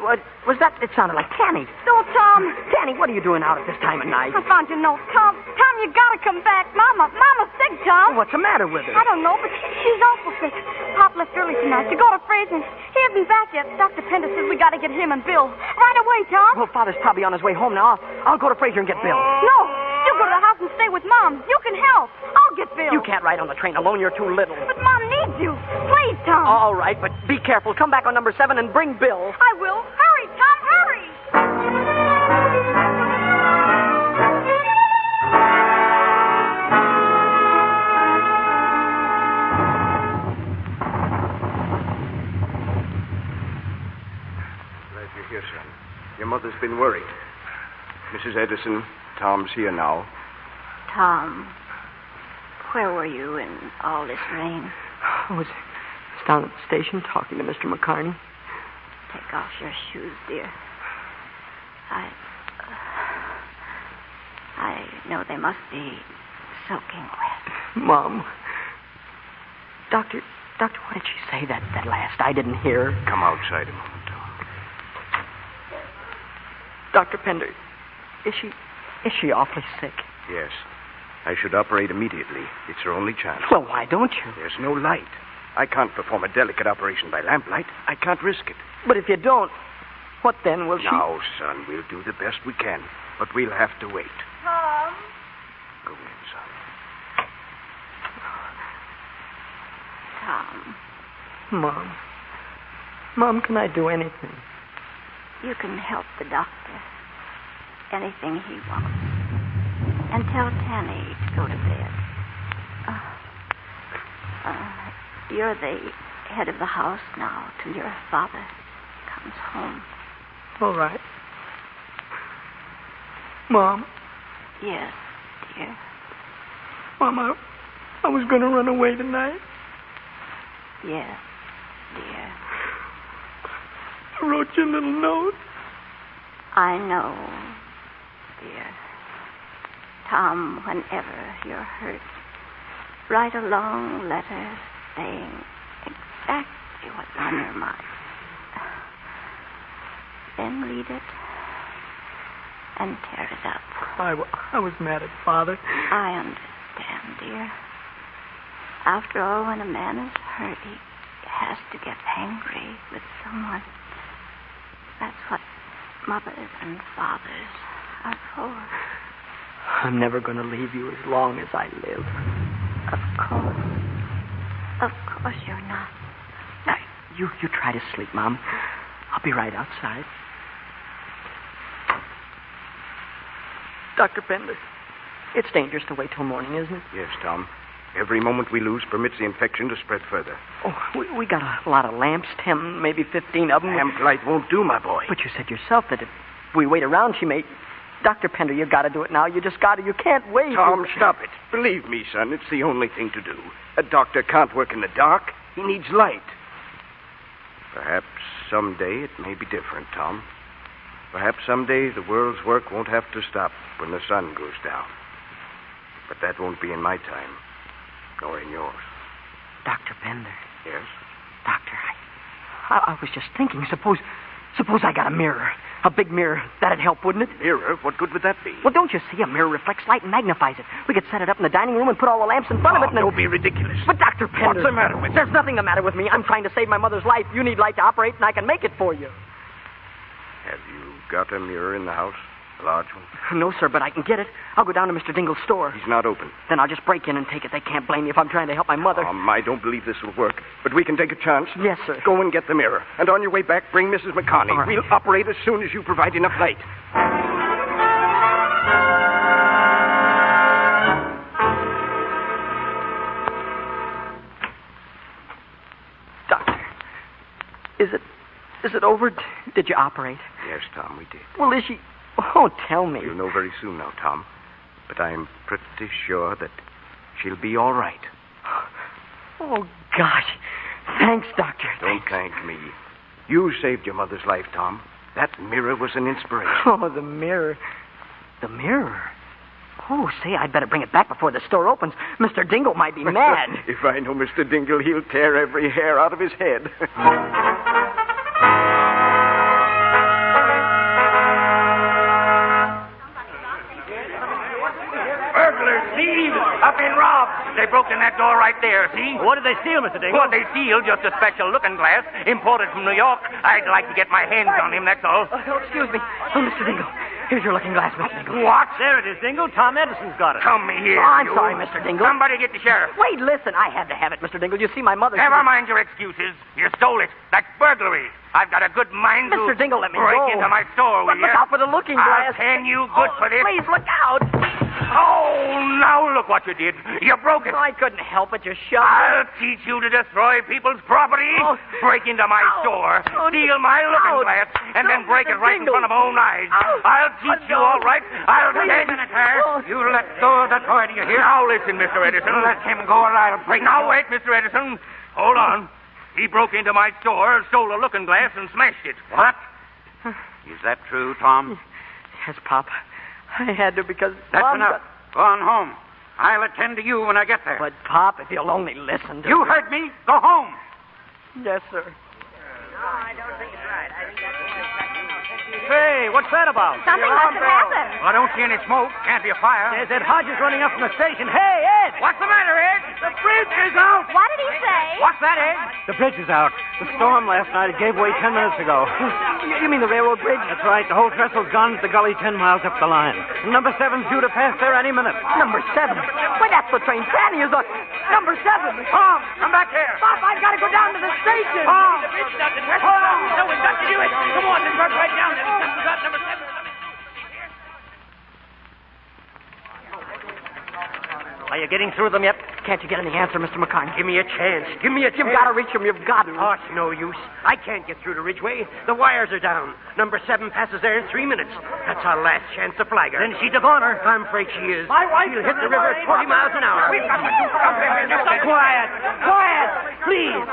What was that? It sounded like Tanny. No, Tom. Tanny, what are you doing out at this time of night? I found your note, Tom. Tom, you gotta come back. Mama's sick, Tom. What's the matter with her? I don't know, but she's awful sick. Pop left early tonight to go to Fraser's. He hasn't back yet. Dr. Pender says we gotta get him and Bill. Right away, Tom. Well, Father's probably on his way home now. I'll go to Fraser and get Bill. No, you go to the house and stay with Mom. You can help. I'll get Bill. You can't ride on the train alone. You're too little. But Mom needs you. Please, Tom. All right, but be careful. Come back on number 7 and bring Bill. I will. Hurry, Tom, hurry. Glad you're here, son. Your mother's been worried. Mrs. Edison, Tom's here now. Tom, where were you in all this rain? I was down at the station talking to Mr. McCartney. Take off your shoes, dear. I know they must be soaking wet. Mom. Doctor, what did she say that last? I didn't hear. Come outside a moment, Tom. Dr. Pender, is she awfully sick? Yes. I should operate immediately. It's her only chance. Well, why don't you? There's no light. I can't perform a delicate operation by lamplight. I can't risk it. But if you don't, what then will she... Now, son, we'll do the best we can. But we'll have to wait. Tom. Go in, son. Tom. Mom, can I do anything? You can help the doctor. Anything he wants. And tell Tanny to go to bed. You're the head of the house now till your father comes home. All right. Mom. Yes, dear. Mom, I was going to run away tonight. Yes, dear. I wrote you a little note. I know, dear. Tom, whenever you're hurt, write a long letter saying exactly what's on your mind. Then read it and tear it up. I was mad at Father. I understand, dear. After all, when a man is hurt, he has to get angry with someone. That's what mothers and fathers are for. I'm never going to leave you as long as I live. Of course. Of course you're not. Now, you try to sleep, Mom. I'll be right outside. Dr. Pender, it's dangerous to wait till morning, isn't it? Yes, Tom. Every moment we lose permits the infection to spread further. Oh, we got a lot of lamps, 10, maybe 15 of them. Lamp light won't do, my boy. But you said yourself that if we wait around, she may... Dr. Pender, you got to do it now. You just got to. You can't wait. Tom, stop it. Believe me, son, it's the only thing to do. A doctor can't work in the dark. He needs light. Perhaps someday it may be different, Tom. Perhaps someday the world's work won't have to stop when the sun goes down. But that won't be in my time, nor in yours. Dr. Pender. Yes? Doctor, I was just thinking, suppose I got a mirror. A big mirror. That'd help, wouldn't it? Mirror? What good would that be? Well, don't you see? A mirror reflects light and magnifies it. We could set it up in the dining room and put all the lamps in front of it and then... Don't be ridiculous. But, Dr. Pender... What's the matter with you? There's nothing the matter with me. I'm trying to save my mother's life. You need light to operate, and I can make it for you. Have you got a mirror in the house? A large one? No, sir, but I can get it. I'll go down to Mr. Dingle's store. He's not open. Then I'll just break in and take it. They can't blame me if I'm trying to help my mother. I don't believe this will work, but we can take a chance. Yes, sir. Go and get the mirror. And on your way back, bring Mrs. McConney. All right. We'll operate as soon as you provide enough light. Doctor, is it over? Did you operate? Yes, Tom, we did. Well, is she... Oh, tell me. You'll know very soon now, Tom. But I'm pretty sure that she'll be all right. Oh, gosh. Thanks, Doctor. Don't thank me. You saved your mother's life, Tom. That mirror was an inspiration. Oh, the mirror. The mirror? Oh, say, I'd better bring it back before the store opens. Mr. Dingle might be mad. If I know Mr. Dingle, he'll tear every hair out of his head. Burglars, thieves, up in robbed. They broke in that door right there, see? What did they steal, Mr. Dingle? What they steal, just a special looking glass imported from New York. I'd like to get my hands on him, that's all. Oh, excuse me. Oh, Mr. Dingle. Here's your looking glass, Mr. Dingle. What? There it is, Dingle. Tom Edison's got it. Come here. Oh, I'm you. sorry, Mr. Dingle. Somebody get the sheriff. Wait, listen. I had to have it, Mr. Dingle. You see, my mother... Never mind your excuses. You stole it. That's burglary. I've got a good mind to... Mr. Dingle, let me break go. into my store, will But look you? out for the looking glass. I'll tan you good for this. Please, look out. Oh, now look what you did. You broke it. Oh, I couldn't help it. You shoved I'll it. teach you to destroy people's property, Oh. break into my Ow. store, Oh, steal my looking ouch. glass, and then break it right in Dingle. front of my own eyes. Ow. I'll teach you no. all right. I'll Please. take it, Oh. You let go of the toy, do you hear? Now listen, Mr. Edison. Let him go or I'll break. Now wait, Mr. Edison. Hold on. He broke into my store, stole a looking glass, and smashed it. What? Is that true, Tom? Yes, Pop. I had to because... That's Mom enough. Go on home. I'll attend to you when I get there. But, Pop, if you'll only listen to You me. heard me. Go home. Yes, sir. I don't think it's right. I think that's... Hey, what's that about? Something must have happened. I don't see any smoke. Can't be a fire. There's Ed Hodges running up from the station. Hey, Ed! What's the matter, Ed? The bridge is out. What did he say? What's that, Ed? The bridge is out. The storm last night, it gave way 10 minutes ago. You mean the railroad bridge? That's right. The whole trestle's gone to the gully 10 miles up the line. And number 7's due to pass there any minute. Number 7. Why, that's the train Fanny is on. Number 7. Tom, come back here. Pop, I've got to go down to the station. Tom. The bridge is out. The trestle's out. No, we've got to do it. Come on, let's run right down there. The trestle's out. Number 7. Are you getting through them yet? Can't you get any answer, Mr. McCartney? Give me a chance. Give me a chance. You've got to reach him. You've got to. Oh, it's no use. I can't get through to Ridgeway. The wires are down. Number 7 passes there in 3 minutes. That's our last chance to flag her. Then she's a goner. I'm afraid she is. My wife She'll hit the river at 40 miles an hour. We've got to do something. Quiet. Quiet. Please.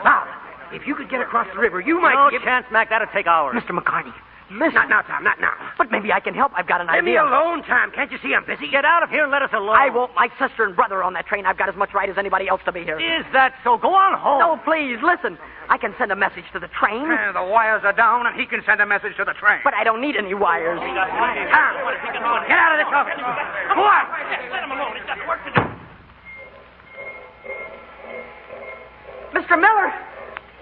Now, if you could get across the river, you might No give... chance, Mac. That'll take hours. Mr. McCartney. Not now, Tom. Not now. But maybe I can help. I've got an Leave idea. me alone, Tom. Can't you see I'm busy? Get out of here and let us alone. I won't. My sister and brother are on that train. I've got as much right as anybody else to be here. Is that so? Go on home. No, please, listen. I can send a message to the train, The wires are down, and he can send a message to the train. but I don't need any wires. Tom, get out of this office. Go on. Let him alone. He's got work to do. Mr. Miller!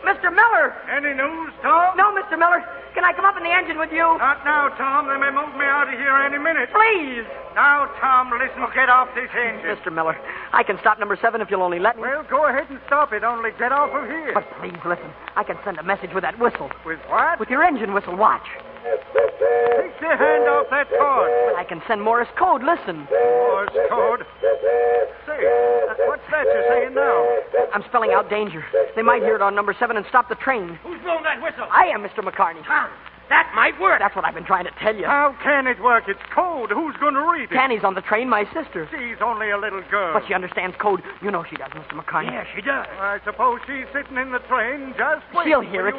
Mr. Miller! Any news, Tom? No, Mr. Miller. Can I come up in the engine with you? Not now, Tom. They may move me out of here any minute. Please! Now, Tom, listen. Get off this engine. Mr. Miller, I can stop number 7 if you'll only let me. Well, go ahead and stop it. Only get off of here. But please, listen. I can send a message with that whistle. With what? With your engine whistle. Watch. Take your hand off that cord. I can send Morse code. Listen. Morse code. Say, what's that you're saying now? I'm spelling out danger. They might hear it on number 7 and stop the train. Who's blowing that whistle? I am, Mr. McCartney. Tom, that might work. That's what I've been trying to tell you. How can it work? It's code. Who's going to read it? Tanny's on the train, my sister. She's only a little girl. But she understands code. You know she does, Mr. McCartney. Yeah, she does. I suppose she's sitting in the train just waiting. She'll hear it.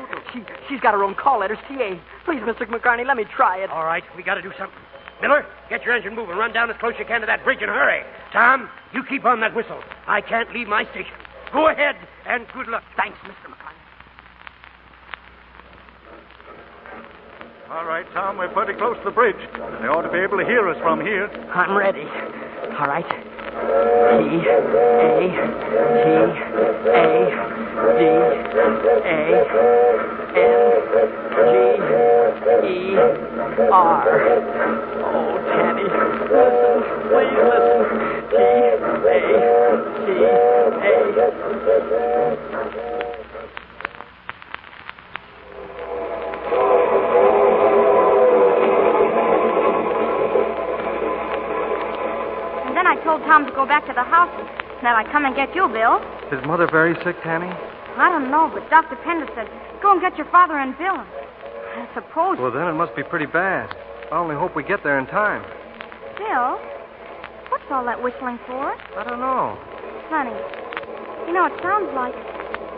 She's got her own call letters, TA. Please, Mr. McCartney, let me try it. All right, we got to do something. Miller, get your engine moving. Run down as close as you can to that bridge and hurry. Tom, you keep on that whistle. I can't leave my station. Go ahead, and good luck. Thanks, Mr. McCartney. All right, Tom, we're pretty close to the bridge. They ought to be able to hear us from here. I'm ready. All right. T-A-G-A-N-G-E-R. Oh, Tanny, listen. Please listen. T-A-G-A. Then I told Tom to go back to the house and that I'd come and get you, Bill. Is Mother very sick, Tanny? I don't know, but Dr. Pender said, go and get your father and Bill. I suppose... Well, then it must be pretty bad. I only hope we get there in time. Bill, what's all that whistling for? I don't know. Funny. You know, it sounds like...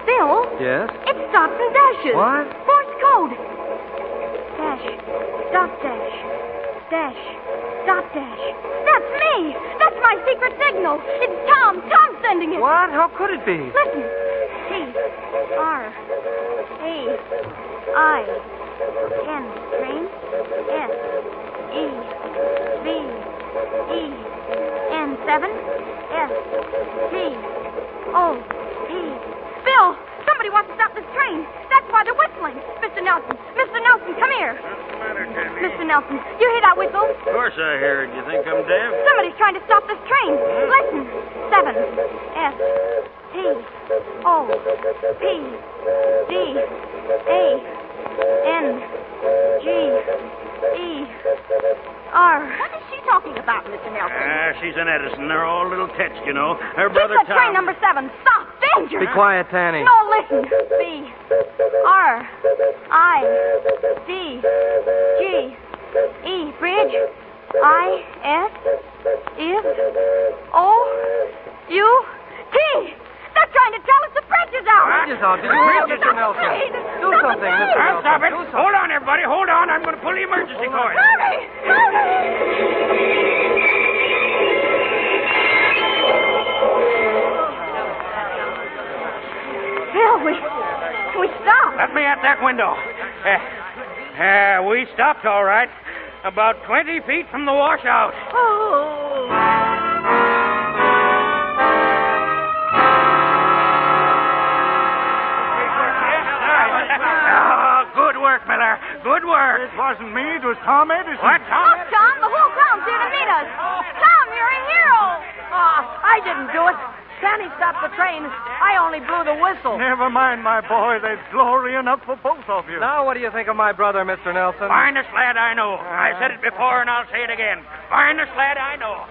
Bill? Yes? It stops and dashes. What? Morse code. Dash. Stop dash. Dash. Stop dash. That's me. That's my secret signal. It's Tom. Tom's sending it. What? How could it be? Listen. T-R-A-I-N. Train. S-E-V-E-N. 7. S-T-O-E. Bill, somebody wants to stop this train. That's why they're whistling. Mr. Nelson. Mr. Nelson, come here. What's the matter, Tanny? Mr. Nelson, you hear that whistle? Of course I heard. You think I'm deaf? Somebody's trying to stop this train. Listen. 7. S-T-O-P-D-A-N-G-E-R. What is she talking about, Mr. Nelson? She's an Edison. They're all little tets, you know. Her She brother said Tom... train number 7. Stop. Danger. Be quiet, Tanny. No, listen. B-R-I-D-G-E. Bridge. I-S-Is-O-U-T. They're trying to tell us the bridge is out. Bridge is out. Did you hear Mr. Nelson? Do something, Mr. Nelson. Stop it. Hold on, everybody. Hold on. I'm going to pull the emergency cord. Hurry! Bill, we stopped. Let me at that window. We stopped, all right. About 20 feet from the washout. Good work, Miller. Good work. It wasn't me. It was Tom Edison. What, Tom? Look, Tom, the whole town's here to meet us. Tom, you're a hero. I didn't do it. Tanny stopped the train. I only blew the whistle. Never mind, my boy. There's glory enough for both of you. Now, what do you think of my brother, Mr. Nelson? Finest lad I know. I said it before, and I'll say it again. Finest lad I know.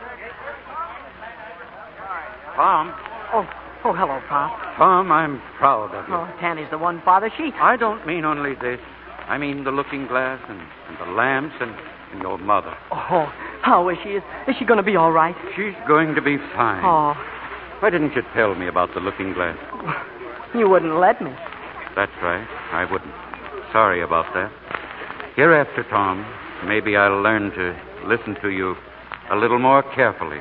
Tom. Oh, hello, Pop. Tom, I'm proud of you. Oh, Tanny's the one, Father. I don't mean only this. I mean the looking glass and the lamps and your mother. Oh, how is she? Is she going to be all right? She's going to be fine. Oh. Why didn't you tell me about the looking glass? You wouldn't let me. That's right. I wouldn't. Sorry about that. Hereafter, Tom, maybe I'll learn to listen to you a little more carefully.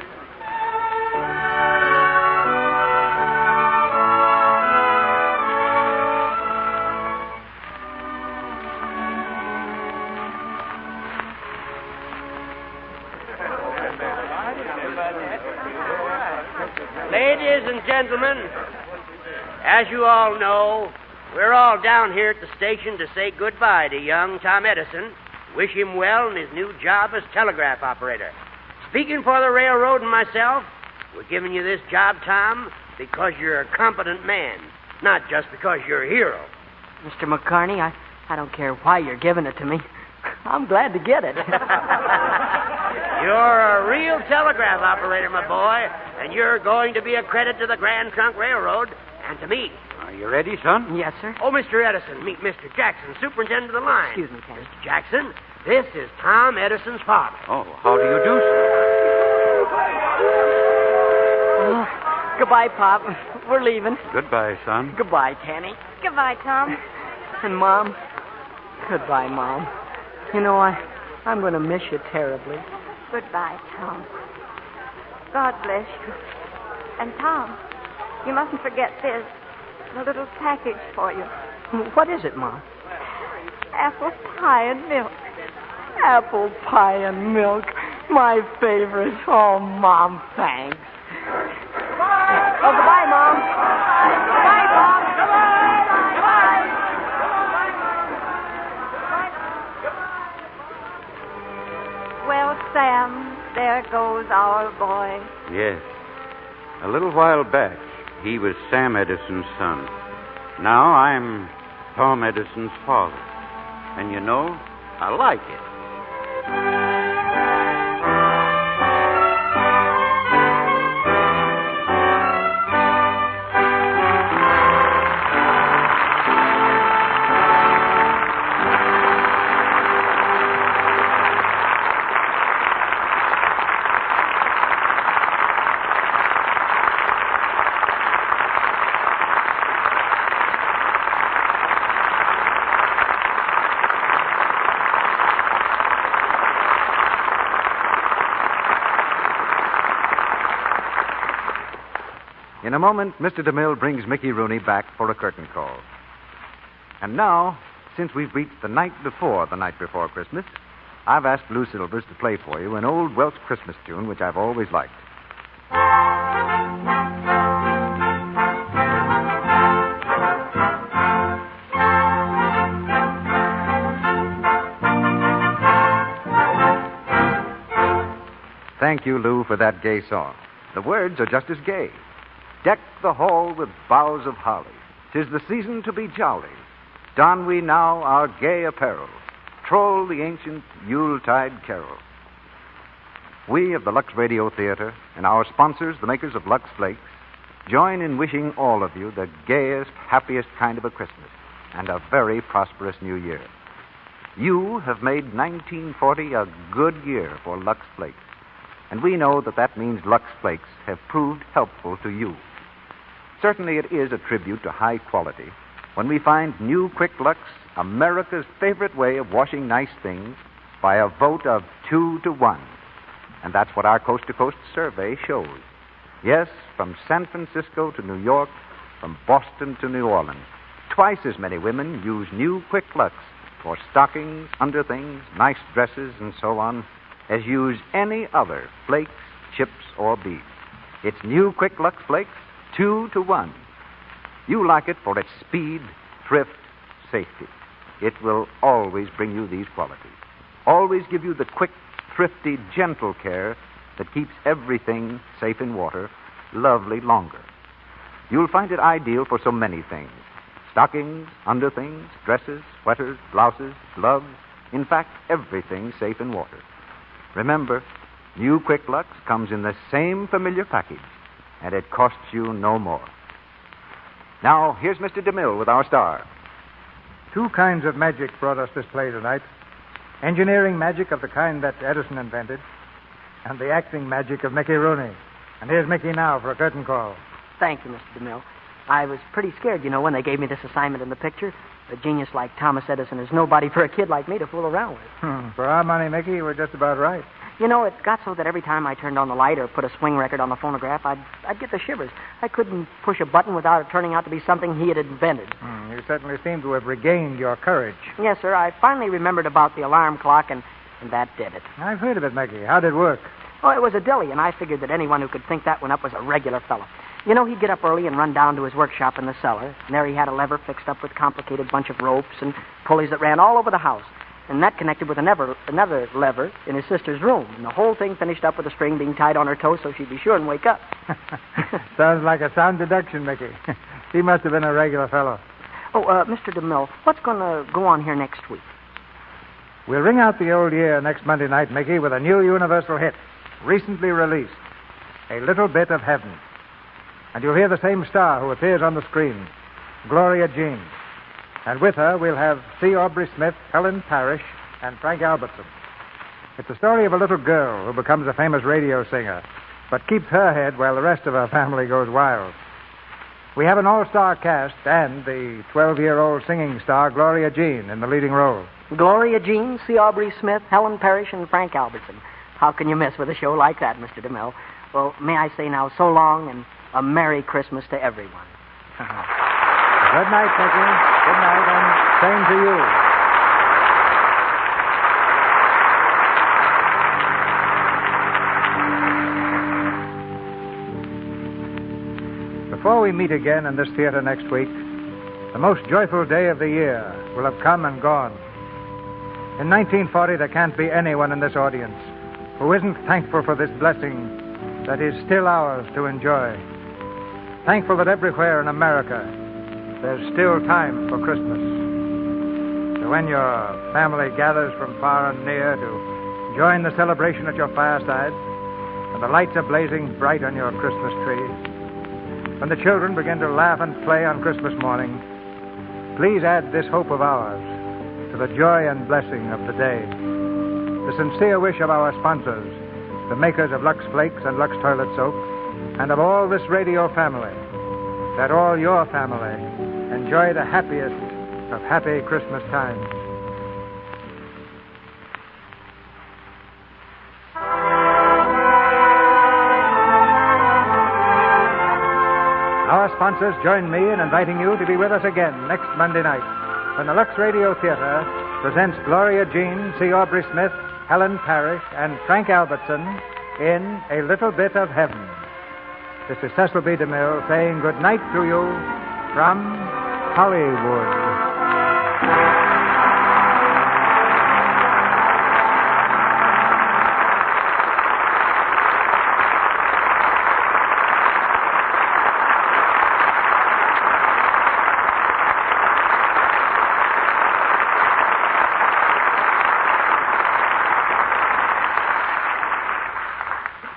Ladies and gentlemen, as you all know, we're all down here at the station to say goodbye to young Tom Edison, wish him well in his new job as telegraph operator. Speaking for the railroad and myself, we're giving you this job, Tom, because you're a competent man, not just because you're a hero. Mr. McCarney, I don't care why you're giving it to me. I'm glad to get it. You're a real telegraph operator, my boy, and you're going to be a credit to the Grand Trunk Railroad and to me. Are you ready, son? Yes, sir. Oh, Mr. Edison, meet Mr. Jackson, superintendent of the line. Excuse me, Ken. Mr. Jackson, this is Tom Edison's father. Oh, how do you do, sir? Oh, goodbye, Pop. We're leaving. Goodbye, son. Goodbye, Tanny. Goodbye, Tom. And Mom. Goodbye, Mom. You know, I'm going to miss you terribly. Goodbye, Tom. God bless you. And, Tom, you mustn't forget this. A little package for you. What is it, Mom? Apple pie and milk. Apple pie and milk. My favorite. Oh, Mom, thanks. Oh, goodbye, Mom. Goodbye, Mom. Well, Sam, there goes our boy. Yes. A little while back, he was Sam Edison's son. Now I'm Tom Edison's father. And you know, I like it. In a moment, Mr. DeMille brings Mickey Rooney back for a curtain call. And now, since we've reached the night before Christmas, I've asked Lou Silvers to play for you an old Welsh Christmas tune which I've always liked. Thank you, Lou, for that gay song. The words are just as gay. Deck the hall with boughs of holly. 'Tis the season to be jolly. Don we now our gay apparel. Troll the ancient Yuletide carol. We of the Lux Radio Theater and our sponsors, the makers of Lux Flakes, join in wishing all of you the gayest, happiest kind of a Christmas and a very prosperous new year. You have made 1940 a good year for Lux Flakes, and we know that means Lux Flakes have proved helpful to you. Certainly it is a tribute to high quality when we find new Quick Lux, America's favorite way of washing nice things, by a vote of 2-1. And that's what our coast-to-coast survey shows. Yes, from San Francisco to New York, from Boston to New Orleans, twice as many women use new Quick Lux for stockings, underthings, nice dresses, and so on, as use any other flakes, chips, or beads. It's new Quick Lux Flakes, 2-1. You like it for its speed, thrift, safety. It will always bring you these qualities. Always give you the quick, thrifty, gentle care that keeps everything safe in water lovely longer. You'll find it ideal for so many things. Stockings, underthings, dresses, sweaters, blouses, gloves. In fact, everything safe in water. Remember, new Quick Lux comes in the same familiar package, and it costs you no more. Now, here's Mr. DeMille with our star. Two kinds of magic brought us this play tonight. Engineering magic of the kind that Edison invented, and the acting magic of Mickey Rooney. And here's Mickey now for a curtain call. Thank you, Mr. DeMille. I was pretty scared, when they gave me this assignment in the picture. A genius like Thomas Edison is nobody for a kid like me to fool around with. For our money, Mickey, we're just about right. It got so that every time I turned on the light or put a swing record on the phonograph, I'd get the shivers. I couldn't push a button without it turning out to be something he had invented. You certainly seem to have regained your courage. Yes, sir. I finally remembered about the alarm clock, and that did it. I've heard of it, Mickey. How did it work? Oh, it was a dilly, and I figured that anyone who could think that one up was a regular fellow. He'd get up early and run down to his workshop in the cellar, and there he had a lever fixed up with a complicated bunch of ropes and pulleys that ran all over the house. And that connected with another lever in his sister's room. And the whole thing finished up with a string being tied on her toe so she'd be sure and wake up. Sounds like a sound deduction, Mickey. He must have been a regular fellow. Oh, Mr. DeMille, what's going to go on here next week? We'll ring out the old year next Monday night, Mickey, with a new universal hit, recently released, A Little Bit of Heaven. And you'll hear the same star who appears on the screen, Gloria Jean. And with her, we'll have C. Aubrey Smith, Helen Parrish, and Frank Albertson. It's the story of a little girl who becomes a famous radio singer, but keeps her head while the rest of her family goes wild. We have an all-star cast and the 12-year-old singing star, Gloria Jean, in the leading role. Gloria Jean, C. Aubrey Smith, Helen Parrish, and Frank Albertson. How can you miss with a show like that, Mr. DeMille? Well, may I say now, so long and a Merry Christmas to everyone. Good night, Mickey. Good night, and same to you. Before we meet again in this theater next week, the most joyful day of the year will have come and gone. In 1940, there can't be anyone in this audience who isn't thankful for this blessing that is still ours to enjoy. Thankful that everywhere in America there's still time for Christmas. So when your family gathers from far and near to join the celebration at your fireside, and the lights are blazing bright on your Christmas tree, when the children begin to laugh and play on Christmas morning, please add this hope of ours to the joy and blessing of the day. The sincere wish of our sponsors, the makers of Lux Flakes and Lux Toilet Soap, and of all this radio family, that all your family enjoy the happiest of happy Christmas times. Our sponsors join me in inviting you to be with us again next Monday night when the Lux Radio Theater presents Gloria Jean, C. Aubrey Smith, Helen Parrish, and Frank Albertson in A Little Bit of Heaven. This is Cecil B. DeMille saying good night to you from Hollywood.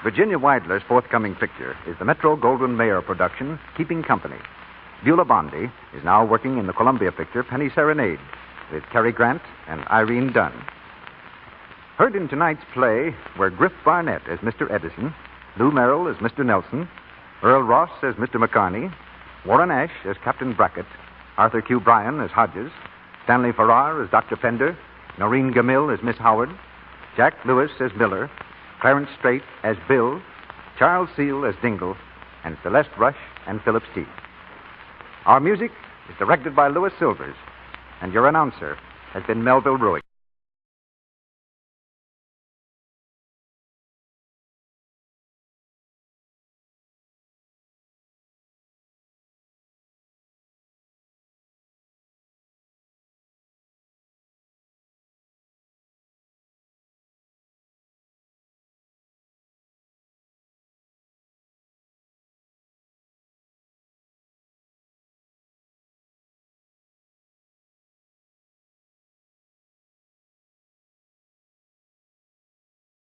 Virginia Weidler's forthcoming picture is the Metro-Goldwyn-Mayer production, Keeping Company. Beulah Bondi is now working in the Columbia picture Penny Serenade with Cary Grant and Irene Dunn. Heard in tonight's play were Griff Barnett as Mr. Edison, Lou Merrill as Mr. Nelson, Earl Ross as Mr. McCarney, Warren Ash as Captain Brackett, Arthur Q. Bryan as Hodges, Stanley Farrar as Dr. Pender, Noreen Gamil as Miss Howard, Jack Lewis as Miller, Clarence Strait as Bill, Charles Seal as Dingle, and Celeste Rush and Philip Steele. Our music is directed by Louis Silvers, and your announcer has been Melville Ruick.